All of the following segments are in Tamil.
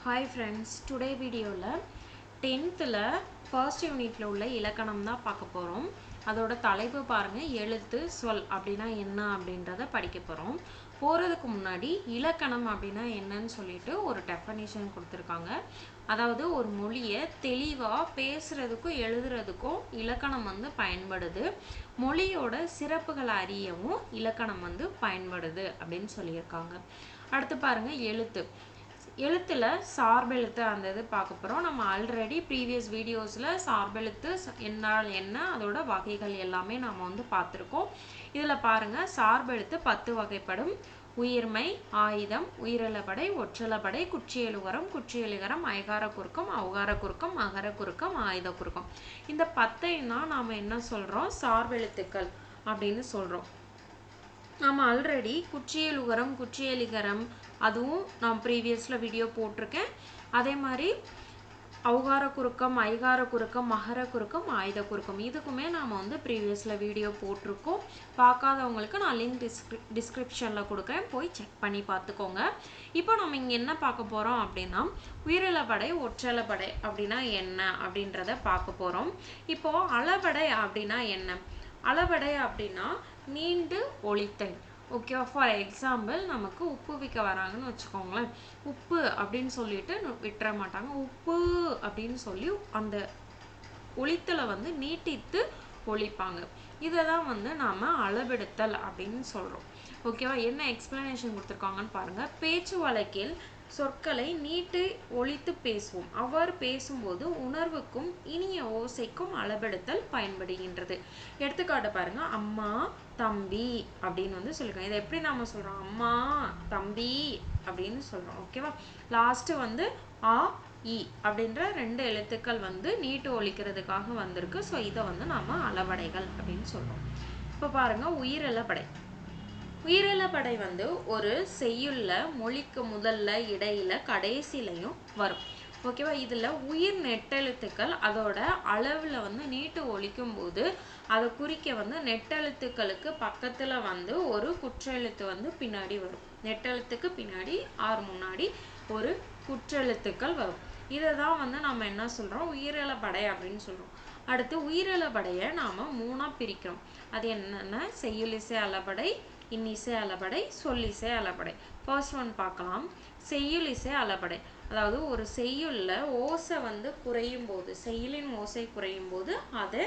Hi friends, today video la 10th la first unit la உள்ள இலக்கணம் தான் பார்க்க போறோம். அதோட தலைப்பு பாருங்க எழுத்து சொல் அப்படினா என்ன அப்படின்றத படிக்க போறோம். போறதுக்கு முன்னாடி இலக்கணம் அப்படினா என்னன்னு சொல்லிட்டு ஒரு டெஃபினிஷன் கொடுத்திருக்காங்க. அதாவது ஒரு மொழியை தெளிவா பேசுறதுக்கும் எழுதுறதுக்கும் இலக்கணம் வந்து பயன்படுது. மொழியோட சிறப்புகளை அறியவும் இலக்கணம் வந்து பயன்படுது அப்படின்னு சொல்லியிருக்காங்க. அடுத்து பாருங்க எழுத்து. எழுத்துல சார்பெழுத்து அந்த இது பார்க்க போறோம். நம்ம ஆல்ரெடி ப்ரீவியஸ் வீடியோஸ்ல சார்பெழுத்து என்றால் என்ன அதோட வகைகள் எல்லாமே நாம வந்து பார்த்திருக்கோம். இதுல பாருங்க சார்பெழுத்து 10 வகைப்படும். உயிர்மை, ஆயுதம், உயிரிழபடை, ஒற்றளபடை, குற்றியலுகரம், குற்றியலிகரம், ஐகார குறுக்கம், ஔகார குறுக்கம், அகர குறுக்கம், ஆயுத குறுக்கம். இந்த 10ஐயும் தான் நாம என்ன சொல்றோம்? சார்பெழுத்துக்கள் அப்படின்னு சொல்றோம். நாம ஆல்ரெடி குற்றியலுகரம், குற்றியலிகரம் அதுவும் நான் ப்ரீவியஸ்ல வீடியோ போட்டிருக்கேன். அதே மாதிரி ஔகார குறுக்கம், ஐகார குறுக்கம், மகர குறுக்கம், ஆயுத குறுக்கம் இதுக்குமே நாம வந்து ப்ரீவியஸ்ல வீடியோ போட்டிருக்கோம். பார்க்காதவங்களுக்கு நான் லிங்க் டிஸ்கிரிப்ஷன்ல கொடுக்குறேன், போய் செக் பண்ணி பார்த்துக்கோங்க. இப்போ நம்ம இங்க என்ன பார்க்க போறோம் அப்படின்னா உயிரிழபடை, ஒற்றளபடை அப்படின்னா என்ன அப்படின்றத பார்க்க போறோம். இப்போ அளபடை அப்படின்னா என்ன? அளபடை அப்படின்னா நீண்டு ஒலித்தல். ஓகேவா? ஃபார் எக்ஸாம்பிள் நமக்கு உப்பு விற்க வராங்கன்னு வச்சுக்கோங்களேன். உப்பு அப்படின்னு சொல்லிட்டு விட்டுற மாட்டாங்க. உப்பு அப்படின்னு சொல்லி அந்த ஒலித்தலை வந்து நீட்டித்து ஒலிப்பாங்க. இதை தான் வந்து நாம் அளபெடுத்தல் அப்படின்னு சொல்கிறோம். ஓகேவா? என்ன எக்ஸ்பிளனேஷன் கொடுத்துருக்காங்கன்னு பாருங்கள். பேச்சு வழக்கில் சொற்களை நீட்டு ஒலித்து பேசுவோம். அவ்வாறு பேசும்போது உணர்வுக்கும் இனிய ஓசைக்கும் அளபெடுத்தல் பயன்படுகின்றது. எடுத்துக்காட்டு பாருங்க. அம்மா, தம்பி அப்படின்னு வந்து சொல்லிருக்காங்க. இதை எப்படி நாம சொல்றோம்? அம்மா, தம்பி அப்படின்னு சொல்றோம். ஓகேவா? லாஸ்ட் வந்து ஆ, இ அப்படின்ற 2 எழுத்துக்கள் வந்து நீட்டு ஒலிக்கிறதுக்காக வந்திருக்கு. ஸோ இதை வந்து நாம அளபடைகள் அப்படின்னு சொல்றோம். இப்போ பாருங்க உயிரிழபடை. உயிரிழபடை வந்து ஒரு செய்யுள்ள மொழிக்கு முதல்ல, இடையில, கடைசிலையும் வரும். ஓகேவா? இதுல உயிர் நெட்டெழுத்துக்கள் அதோட அளவுல வந்து நீட்டு ஒலிக்கும் போது அதை குறிக்க வந்து நெட்டெழுத்துக்களுக்கு பக்கத்துல வந்து ஒரு குற்றெழுத்து வந்து பின்னாடி வரும். நெட்டெழுத்துக்கு பின்னாடி ஆர் முன்னாடி ஒரு குற்றெழுத்துக்கள் வரும். இதை தான் வந்து நம்ம என்ன சொல்றோம்? உயிரிழபடை அப்படின்னு சொல்றோம். அடுத்து உயிரிழபடையை நாம 3ஆ பிரிக்கிறோம். அது என்னென்ன? செய்யுளிசை அளபடை, இன்னிசை அளபடை, சொல்லிசை அளபடை. ஃபர்ஸ்ட் ஒன் பார்க்கலாம். செய்யுளிசை அளபடை. அதாவது ஒரு செய்யுள்ள ஓசை வந்து குறையும் போது, செய்யுளின் ஓசை குறையும் போது அதை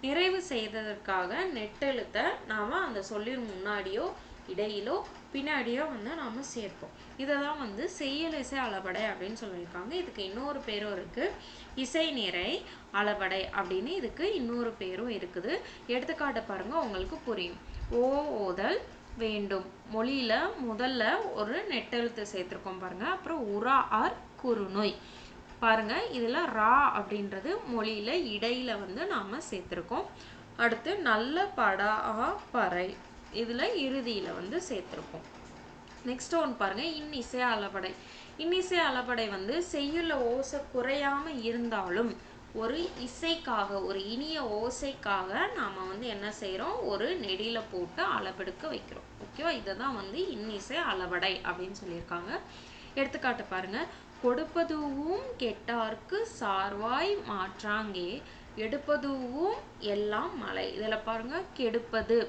நிறைவு செய்வதற்காக நெட்டெழுத்தை நாம அந்த சொல்லின் முன்னாடியோ இடையிலோ பின்னாடியோ வந்து நாம சேர்ப்போம். இதை தான் வந்து செய்யுளிசை அளபடை அப்படின்னு சொல்லியிருக்காங்க. இதுக்கு இன்னொரு பேரும் இருக்கு. இசை நிறை அளபடை அப்படின்னு இதுக்கு இன்னொரு பேரும் இருக்குது. எடுத்துக்காட்டு பாருங்க, உங்களுக்கு புரியும். ஓதல் வேண்டும். மொழியில முதல்ல ஒரு நெட்டெழுத்து சேர்த்திருக்கோம் பாருங்க. அப்புறம் உரா ஆர் குறுநோய் பாருங்க. இதுல ரா அப்படின்றது மொழியில இடையில வந்து நாம சேர்த்திருக்கோம். அடுத்து நல்ல படா பறை இதுல இறுதியில வந்து சேர்த்திருக்கோம். நெக்ஸ்ட் ஒன் பாருங்க. இன்னிசை அளபடை. இன்னிசை அளபடை வந்து செய்யுள்ள ஓசை குறையாம இருந்தாலும் ஒரு இசைக்காக, ஒரு இனிய ஓசைக்காக நாம வந்து என்ன செய்யறோம்? ஒரு நெடில போட்டு அளபெடுக்க வைக்கிறோம். ஓகேவா? இதை தான் வந்து இன்னிசை அளபடை அப்படின்னு சொல்லியிருக்காங்க. எடுத்துக்காட்டு பாருங்க. கொடுப்பதுவும் கெட்டார்க்கு சார்வாய் மாற்றாங்கே எடுப்பதுவும் எல்லாம் மலை. இதுல பாருங்க கெடுப்பது.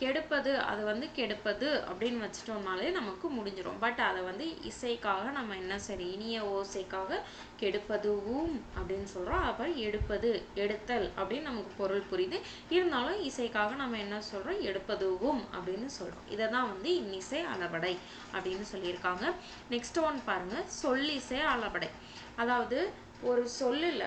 கெடுப்பது அது வந்து கெடுப்பது அப்படின்னு வச்சிட்டோம்னாலே நமக்கு முடிஞ்சிடும். பட் அதை வந்து இசைக்காக நம்ம என்ன சரி இனிய ஓசைக்காக கெடுப்பதுவும் அப்படின்னு சொல்றோம். அப்புறம் எடுப்பது, எடுத்தல் அப்படின்னு நமக்கு பொருள் புரியுது. இருந்தாலும் இசைக்காக நம்ம என்ன சொல்றோம்? எடுப்பதுவும் அப்படின்னு சொல்றோம். இதை தான் வந்து இன்னிசை அளபடை அப்படின்னு சொல்லியிருக்காங்க. நெக்ஸ்ட் ஒன் பாருங்க. சொல்லிசை அளபடை. அதாவது ஒரு சொல்லுல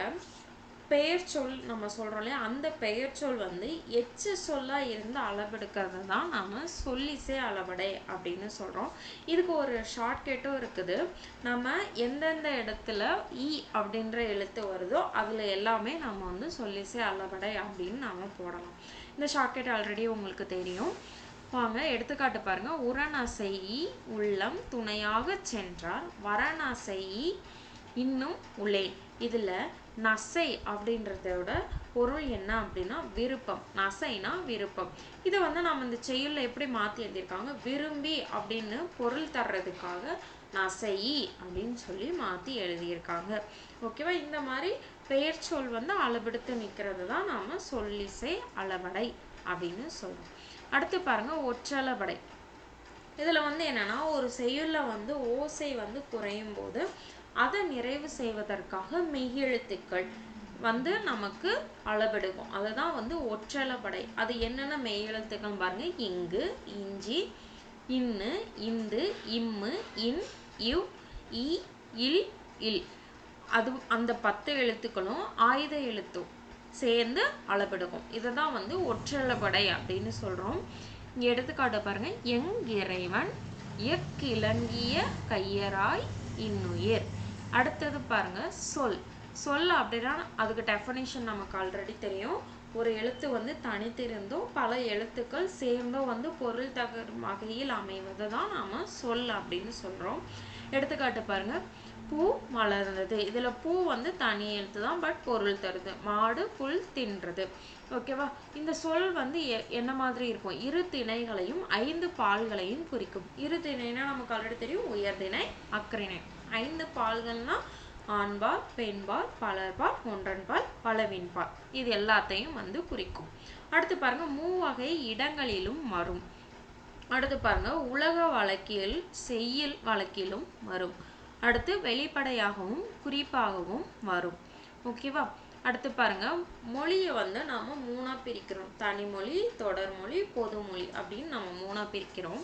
பெயர் சொல் நம்ம சொல்றோம் இல்லையா, அந்த பெயர் சொல் வந்து எச்சு சொல்லா இருந்து அளபெடுக்கிறது தான் நாம சொல்லிசை அளபடை அப்படின்னு சொல்றோம். இதுக்கு ஒரு ஷார்ட்கட்டும் இருக்குது. நம்ம எந்தெந்த இடத்துல இ அப்படின்ற எழுத்து வருதோ அதுல எல்லாமே நம்ம வந்து சொல்லிசை அளபடை அப்படின்னு நாம போடலாம். இந்த ஷார்ட்கட் ஆல்ரெடி உங்களுக்கு தெரியும். வாங்க எடுத்துக்காட்டு பாருங்க. உரநசை உள்ளம் துணையாக சென்றார், வரணசை இன்னும் உள்ளே. இதுல நசை அப்படின்றதோட பொருள் என்ன அப்படின்னா விருப்பம். நசைனா விருப்பம். இதை வந்து நம்ம இந்த செய்யுள்ல எப்படி மாற்றி எழுதியிருக்காங்க, விரும்பி அப்படின்னு பொருள் தர்றதுக்காக நசை அப்படின்னு சொல்லி மாற்றி எழுதியிருக்காங்க. ஓகேவா? இந்த மாதிரி பெயர் சொல் வந்து அளவெடுத்து நிற்கிறது தான் நாம சொல்லிசை அளபடை அப்படின்னு சொல்றோம். அடுத்து பாருங்க ஒற்றளபடை. இதுல வந்து என்னன்னா ஒரு செய்யுள்ல வந்து ஓசை வந்து குறையும் போது அதை நிறைவு செய்வதற்காக மெய்யெழுத்துக்கள் வந்து நமக்கு அளவெடுக்கும். அதுதான் வந்து ஒற்றளபடை. அது என்னென்ன மெய்யெழுத்துக்கள் பாருங்க, இங்கு, இஞ்சி, இன்னு, இந்து, இம்மு, இன், இவ், இ, இல், இல். அது அந்த 10 எழுத்துக்களும் ஆயுத எழுத்தும் சேர்ந்து அளவெடுக்கும். இதை தான் வந்து ஒற்றளபடை அப்படின்னு சொல்றோம். இங்க எடுத்துக்காட்டு பாருங்க, எங்கிறைவன் எக்கிலங்கிய கையராய் இன்னுயிர். அடுத்தது பாருங்க சொல். சொல் அப்படின்னா அதுக்கு டெஃபனிஷன் நமக்கு ஆல்ரெடி தெரியும். ஒரு எழுத்து வந்து தனித்திருந்தோ பல எழுத்துக்கள் சேர்ந்தோ வந்து பொருள் தரும் வகையில் அமைவது தான் நாம சொல் அப்படின்னு சொல்றோம். எடுத்துக்காட்டு பாருங்க, பூ மலர்ந்தது. இதுல பூ வந்து தனி எழுத்து தான், பட் பொருள் தருது. மாடு புல் தின்றது. ஓகேவா? இந்த சொல் வந்து என்ன மாதிரி இருக்கும், இரு திணைகளையும் 5 பால்களையும் குறிக்கும். இரு திணைனா நமக்கு ஆல்ரெடி தெரியும், உயர்திணை அக்ரிணை. 5 பால்கள்னா ஆண்பால், பெண்பால், பலர்பால், ஒன்றன்பால், பலவின்பால். இது எல்லாத்தையும் வந்து குறிக்கும். அடுத்து பாருங்க, மூவகை இடங்களிலும் வரும். அடுத்து பாருங்க, உலக வழக்கில் செய்யுள் வழக்கிலும் வரும். அடுத்து வெளிப்படையாகவும் குறிப்பாகவும் வரும். ஓகேவா? அடுத்து பாருங்க, மொழியை வந்து நாம 3ஆ பிரிக்கிறோம். தனிமொழி, தொடர்மொழி, பொதுமொழி அப்படின்னு நம்ம 3ஆ பிரிக்கிறோம்.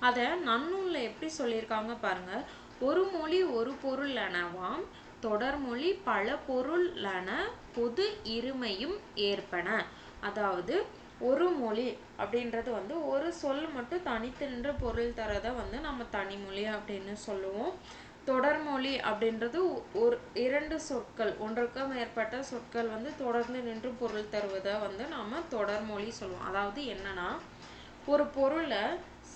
அதை நன்னூல்ல எப்படி சொல்லியிருக்காங்க பாருங்க, ஒரு மொழி ஒரு பொருள் எனவாம், தொடர்மொழி பல பொருள் என பொது இருமையும் ஏற்பன. அதாவது ஒரு மொழி அப்படின்றது வந்து ஒரு சொல் மட்டும் தனித்து நின்று பொருள் தரதை வந்து நம்ம தனிமொழி அப்படின்னு சொல்லுவோம். தொடர்மொழி அப்படின்றது ஒரு 2 சொற்கள், ஒன்றுக்கு மேற்பட்ட சொற்கள் வந்து தொடர்ந்து நின்று பொருள் தருவதை வந்து நாம தொடர்மொழி சொல்லுவோம். அதாவது என்னன்னா, ஒரு பொருளை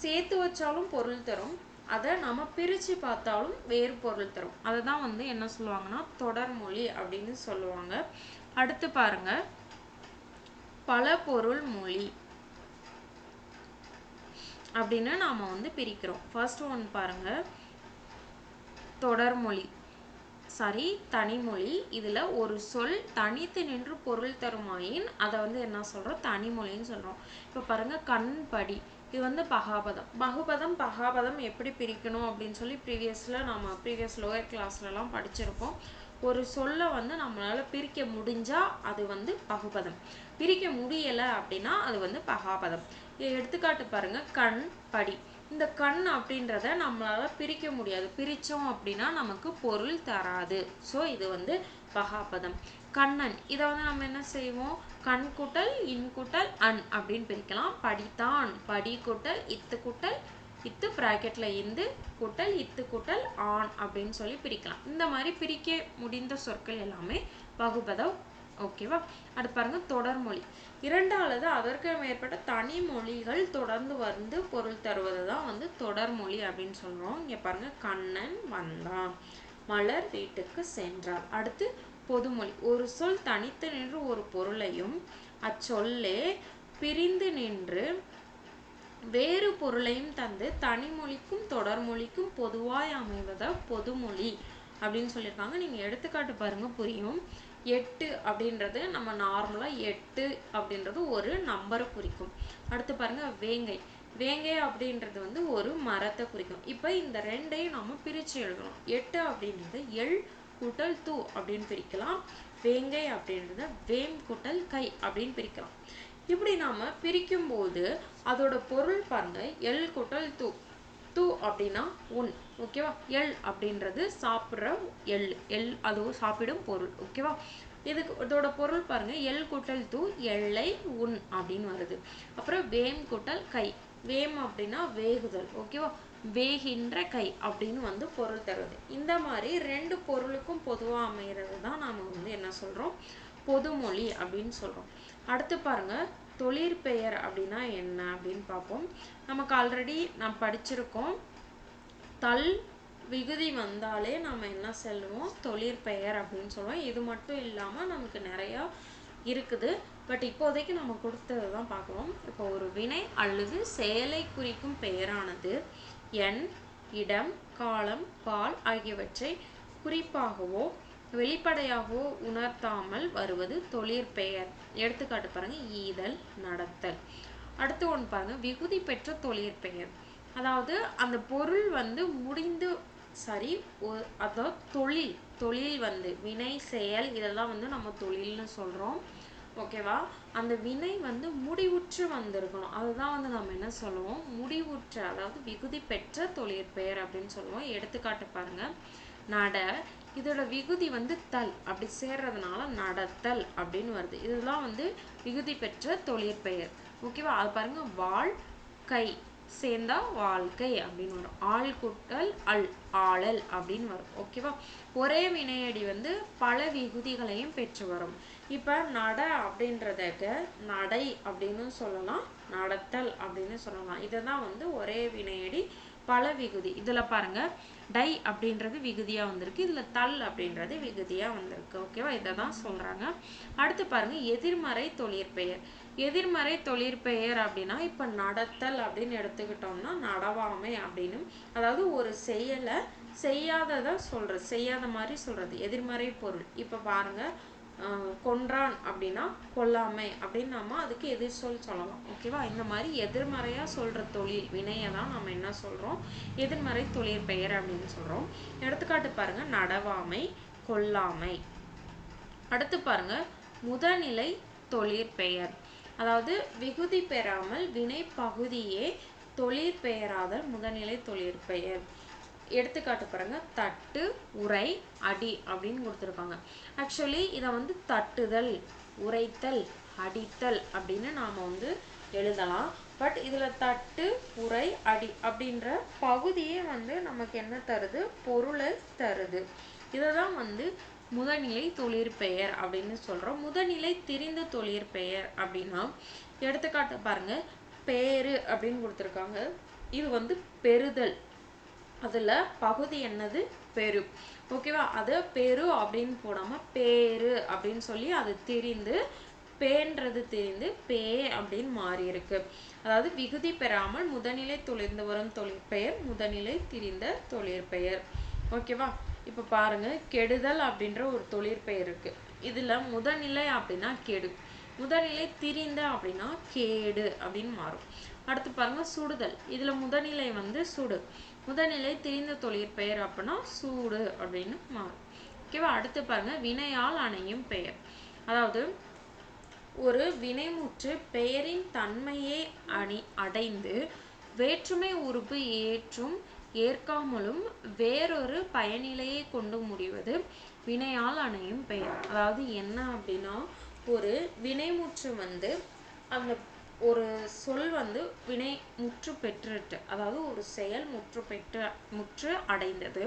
சேர்த்து வச்சாலும் பொருள் தரும், அதை நம்ம பிரிச்சு பார்த்தாலும் வேறு பொருள் தரும். அதை தான் வந்து என்ன சொல்லுவாங்கன்னா தொடர்மொழி அப்படின்னு சொல்லுவாங்க. அடுத்து பாருங்க, பல பொருள் மொழி அப்படின்னு நாம வந்து பிரிக்கிறோம். ஃபர்ஸ்ட் ஒன் பாருங்க, தொடர்மொழி, தனிமொழி. இதுல ஒரு சொல் தனித்து நின்று பொருள் தருமாயின் அதை வந்து என்ன சொல்றோம், தனிமொழின்னு சொல்றோம். இப்ப பாருங்க, கண்படி. இது வந்து பகாபதம். பகாபதம் எப்படி பிரிக்கணும் அப்படின்னு சொல்லி ப்ரீவியஸ் லோயர் கிளாஸ்லலாம் படிச்சிருப்போம். ஒரு சொல்ல வந்து நம்மளால பிரிக்க முடிஞ்சா அது வந்து பகுபதம், பிரிக்க முடியல அப்படின்னா அது வந்து பகாபதம். எடுத்துக்காட்டு பாருங்க, கண் படி. இந்த கண் அப்படின்றத நம்மளால பிரிக்க முடியாது, பிரிச்சோம் அப்படின்னா நமக்கு பொருள் தராது. ஸோ இது வந்து பகாபதம். கண்ணன், இதை வந்து நம்ம என்ன செய்வோம், கண் கூட்டல் இன் கூட்டல் அன் அப்படின்னு பிரிக்கலாம். படித்தான், படி கூட்டல் இத்து கூட்டல் இத்து பிராக்கெட்ல இந்து கூட்டல் இத்து கூட்டல் ஆண் அப்படின்னு சொல்லி பிரிக்கலாம். இந்த மாதிரி பிரிக்க முடிந்த சொற்கள் எல்லாமே பகுபதம். ஓகேவா? அடுத்து பாருங்க, தொடர்மொழி. 2 அல்லது அதற்கு மேற்பட்ட தனி மொழிகள் தொடர்ந்து வந்து பொருள் தருவது தான் வந்து தொடர்மொழி அப்படின்னு சொல்றோம். இங்க பாருங்க, கண்ணன் வந்தான், மலர் வீட்டுக்கு சென்றார். அடுத்து பொதுமொழி. ஒரு சொல் தனித்து நின்று ஒரு பொருளையும் அச்சொல்லே பிரிந்து நின்று வேறு பொருளையும் தந்து தனிமொழிக்கும் தொடர்மொழிக்கும் பொதுவாய் அமைவத பொதுமொழி அப்படின்னு சொல்லியிருக்காங்க. நீங்க எடுத்துக்காட்டு பாருங்க, புரியும். 8 அப்படின்றது நம்ம நார்மலா 8 அப்படின்றது ஒரு நம்பரை குறிக்கும். அடுத்து பாருங்க, வேங்கை. வேங்கை அப்படின்றது வந்து ஒரு மரத்தை குறிக்கும். இப்ப இந்த ரெண்டையும் நம்ம பிரிச்சு எழுதணும். 8 அப்படின்றது எள் கூட்டல் தூ அப்படின்னு பிரிக்கலாம். வேங்கை அப்படின்றத வேம் கூட்டல் கை அப்படின்னு பிரிக்கலாம். இப்படி நாம பிரிக்கும் போது அதோட பொருள் பாருங்க, எள் கூட்டல் தூ. தூ அப்படின்னா உன். ஓகேவா? எள் அப்படின்றது சாப்பிட்ற எள் அதுவும் சாப்பிடும் பொருள். ஓகேவா? இதோட பொருள் பாருங்க, எள் கூட்டல் தூ எள்ளை உன் அப்படின்னு வருது. அப்புறம் வேம் கூட்டல் கை. வேம் அப்படின்னா வேகுதல். ஓகேவா? வேகின்ற கை அப்படின்னு வந்து பொருள் தருவது. இந்த மாதிரி 2 பொருளுக்கும் பொதுவா அமைகிறது தான் நாம வந்து என்ன சொல்றோம், பொதுமொழி அப்படின்னு சொல்றோம். அடுத்து பாருங்க, தொழிற்பெயர் அப்படின்னா என்ன அப்படின்னு பார்ப்போம். நமக்கு ஆல்ரெடி நாம் படிச்சிருக்கோம், தல் விகுதி வந்தாலே நம்ம என்ன சொல்லுவோம், தொழிற்பெயர் அப்படின்னு சொல்லுவோம். இது மட்டும் இல்லாம நமக்கு நிறைய இருக்குது. பட் இப்போதைக்கு நம்ம கொடுத்தது தான் பார்க்குறோம். இப்போ ஒரு வினை அல்லது செயலை குறிக்கும் பெயரானது எண், இடம், காலம், பால் ஆகியவற்றை குறிப்பாகவோ வெளிப்படையாகவோ உணர்த்தாமல் வருவது தொழிற்பெயர். எடுத்துக்காட்டு பாருங்க, ஈதல், நடத்தல். அடுத்து ஒன்று பாருங்க, விகுதி பெற்ற தொழிற்பெயர். அதாவது அந்த பொருள் வந்து முடிந்து சரி அதாவது தொழில் வந்து வினை செயல் இதெல்லாம் வந்து நம்ம தொழில்னு சொல்கிறோம். ஓகேவா? அந்த வினை வந்து முடிவுற்று வந்திருக்கணும். அதுதான் வந்து நம்ம என்ன சொல்லுவோம், முடிவுற்ற, அதாவது விகுதி பெற்ற தொழிற்பெயர் அப்படின்னு சொல்லுவோம். எடுத்துக்காட்டு பாருங்க, நட, இதோட விகுதி வந்து தல், அப்படி சேர்றதுனால நடத்தல் அப்படின்னு வருது. இதுதான் வந்து விகுதி பெற்ற தொழிற்பெயர். ஓகேவா? அது பாருங்க, வாழ்க்கை சேர்ந்தா வாழ்க்கை அப்படின்னு வரும். ஆள் கூட்டல் அல், ஆளல் அப்படின்னு வரும். ஓகேவா? ஒரே வினையடி வந்து பல விகுதிகளையும் பெற்று வரும். இப்ப நட அப்படின்றதுக்கு நடை அப்படின்னு சொல்லலாம், நடத்தல் அப்படின்னு சொல்லலாம். இதுதான் வந்து ஒரே வினையடி பல விகுதி. இதுல பாருங்க, டை அப்படின்றது விகுதியா வந்திருக்கு, இதுல தல் அப்படின்றது விகுதியா வந்திருக்கு. ஓகேவா? இதை தான் சொல்றாங்க. அடுத்து பாருங்க, எதிர்மறை தொழிற்பெயர். எதிர்மறை தொழிற்பெயர் அப்படின்னா இப்ப நடத்தல் அப்படின்னு எடுத்துக்கிட்டோம்னா நடவாமை அப்படின்னு, அதாவது ஒரு செயலை செய்யாததை சொல்றது, செய்யாத மாதிரி சொல்றது, எதிர்மறை பொருள். இப்ப பாருங்க, கொன்றான் அப்படின்னா கொல்லாமை அப்படின்னு நம்ம அதுக்கு எதிர் சொல் சொல்லலாம். ஓகேவா? இந்த மாதிரி எதிர்மறையா சொல்ற தொழில் வினையை தான் நம்ம என்ன சொல்றோம், எதிர்மறை தொழிற்பெயர் அப்படின்னு சொல்றோம். எடுத்துக்காட்டு பாருங்க, நடவாமை, கொல்லாமை. அடுத்து பாருங்க, முதநிலை தொழிற்பெயர். அதாவது விகுதி பெறாமல் வினை பகுதியே தொழிற்பெயராதல் முதநிலை தொழிற்பெயர். எடுத்துக்காட்டு பாருங்க, தட்டு, உரை, அடி அப்படின்னு கொடுத்துருக்காங்க. ஆக்சுவலி இதை வந்து தட்டுதல், உரைத்தல், அடித்தல் அப்படின்னு நாம வந்து எழுதலாம். பட் இதுல தட்டு, உரை, அடி அப்படின்ற பகுதியே வந்து நமக்கு என்ன தருது, பொருளை தருது. இததான் வந்து முதநிலை தொழிற்பெயர் அப்படின்னு சொல்றோம். முதநிலை திரிந்த தொழிற்பெயர் அப்படின்னா, எடுத்துக்காட்டு பாருங்க, பேரு அப்படின்னு கொடுத்துருக்காங்க. இது வந்து பெறுதல், அதுல பகுதி என்னது, பெரு. ஓகேவா? அது பெரு அப்படின்னு போடாம பேரு அப்படின்னு சொல்லி அது திரிந்து, பேன்றது தெரிந்து பே அப்படின்னு மாறி இருக்கு. அதாவது விகுதி பெறாமல் முதநிலை தொழிர்ந்து வரும் தொழிற்பெயர் முதநிலை திரிந்த தொழிற்பெயர். ஓகேவா? இப்ப பாருங்க, கெடுதல் அப்படின்ற ஒரு தொழிற்பெயர் இருக்கு. இதுல முதநிலை அப்படின்னா கெடு, முதநிலை திரிந்த அப்படின்னா கேடு அப்படின்னு மாறும். அடுத்து பாருங்க, சுடுதல். இதுல முதநிலை வந்து சுடு, முதநிலை திரிந்த தொழிற்பெயர் அப்படின்னா சூடு அப்படின்னு மாறும். ஓகேவா? அடுத்து பாருங்க, வினையால் அணையும் பெயர். அதாவது ஒரு வினைமுற்று பெயரின் தன்மையை அடைந்து வேற்றுமை உறுப்பு ஏற்றும் ஏற்காமலும் வேறொரு பயனிலையை கொண்டு முடிவது வினையால் அணையும் பெயர். அதாவது என்ன அப்படின்னா, ஒரு வினைமுற்று வந்து அந்த ஒரு சொல் வந்து வினை முற்று பெற்றுட்டு, அதாவது ஒரு செயல் முற்று அடைந்தது,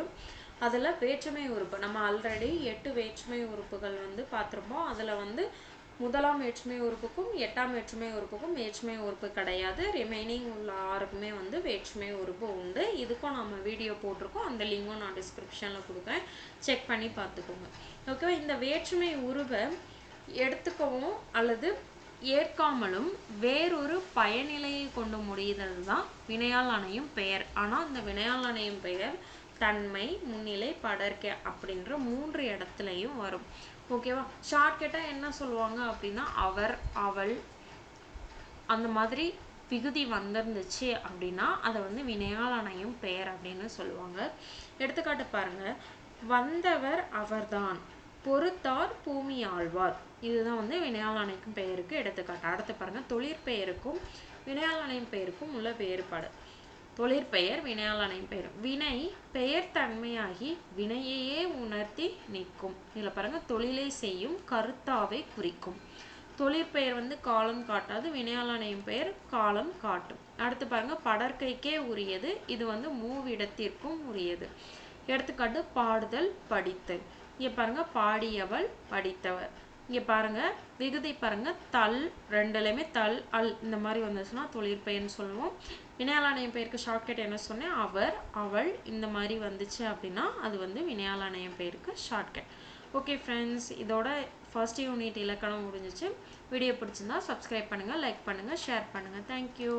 அதுல வேற்றுமை உறுப்பு, நம்ம ஆல்ரெடி 8 வேற்றுமை உறுப்புகள் வந்து பார்த்திருப்போம். அதுல வந்து முதலாம் வேற்றுமை உறுப்புக்கும் 8ஆம் வேற்றுமை உறுப்புக்கும் வேற்றுமை உறுப்பு கிடையாது. ரிமைனிங் உள்ள 6க்குமே வந்து வேற்றுமை உறுப்பு உண்டு. இதுக்கும் நம்ம வீடியோ போட்டிருக்கோம், அந்த லிங்கும் நான் டிஸ்கிரிப்ஷன்ல கொடுக்குறேன், செக் பண்ணி பார்த்துக்கோங்க. ஓகேவா? இந்த வேற்றுமை உருவை எடுத்துக்கவும் அல்லது ஏற்காமலும் வேறொரு பயனிலையை கொண்டு முடியுதல் தான் வினையால் அணையும் பெயர். ஆனா அந்த வினையால் அணையும் பெயர் தன்மை, முன்னிலை, படர்க்கை அப்படின்ற 3 இடத்துலையும் வரும். ஓகேவா? ஷார்ட்கட்டா என்ன சொல்லுவாங்க அப்படின்னா, அவர், அவள் அந்த மாதிரி விகுதி வந்திருந்துச்சு அப்படின்னா அதை வந்து வினையால் அணையும் பெயர் அப்படின்னு சொல்லுவாங்க. எடுத்துக்காட்டு பாருங்க, வந்தவர் அவர்தான், பொறுத்தார் பூமி ஆழ்வார். இதுதான் வந்து வினையால் அணைக்கும் பெயருக்கு எடுத்துக்காட்டு. அடுத்து பாருங்க, தொழிற்பெயருக்கும் வினையால் அணையும் பெயருக்கும் உள்ள வேறுபாடு. தொழிற்பெயர், வினையால் அணையும் பெயர். வினை பெயர் தன்மையாகி வினையையே உணர்த்தி நிற்கும். இதுல பாருங்க, தொழிலை செய்யும் கருத்தாவை குறிக்கும். தொழிற்பெயர் வந்து காலம் காட்டாது, வினையால் அணையும் பெயர் காலம் காட்டும். அடுத்து பாருங்க, படர்க்கைக்கே உரியது, இது வந்து மூவிடத்திற்கும் உரியது. எடுத்துக்காட்டு பாடுதல், படித்தல். இங்க பாருங்க, பாடியவள், படித்தவர். இங்க பாருங்க, விகுதி பாருங்க, தல், ரெண்டுலையுமே தல், அல் இந்த மாதிரி வந்துச்சுன்னா தொழிற்பெயர்னு சொல்லுவோம். வினையால் அணையும் பெயருக்கு ஷார்ட்கட் என்ன சொன்னேன், அவர், அவள் இந்த மாதிரி வந்துச்சு அப்படின்னா அது வந்து வினையால் அணையும் பெயருக்கு ஷார்ட்கட். ஓகே ஃப்ரெண்ட்ஸ், இதோட ஃபர்ஸ்ட் யூனிட் இலக்கணம் முடிஞ்சிச்சு. வீடியோ பிடிச்சிருந்தா சப்ஸ்கிரைப் பண்ணுங்கள், லைக் பண்ணுங்கள், ஷேர் பண்ணுங்கள். தேங்க்யூ.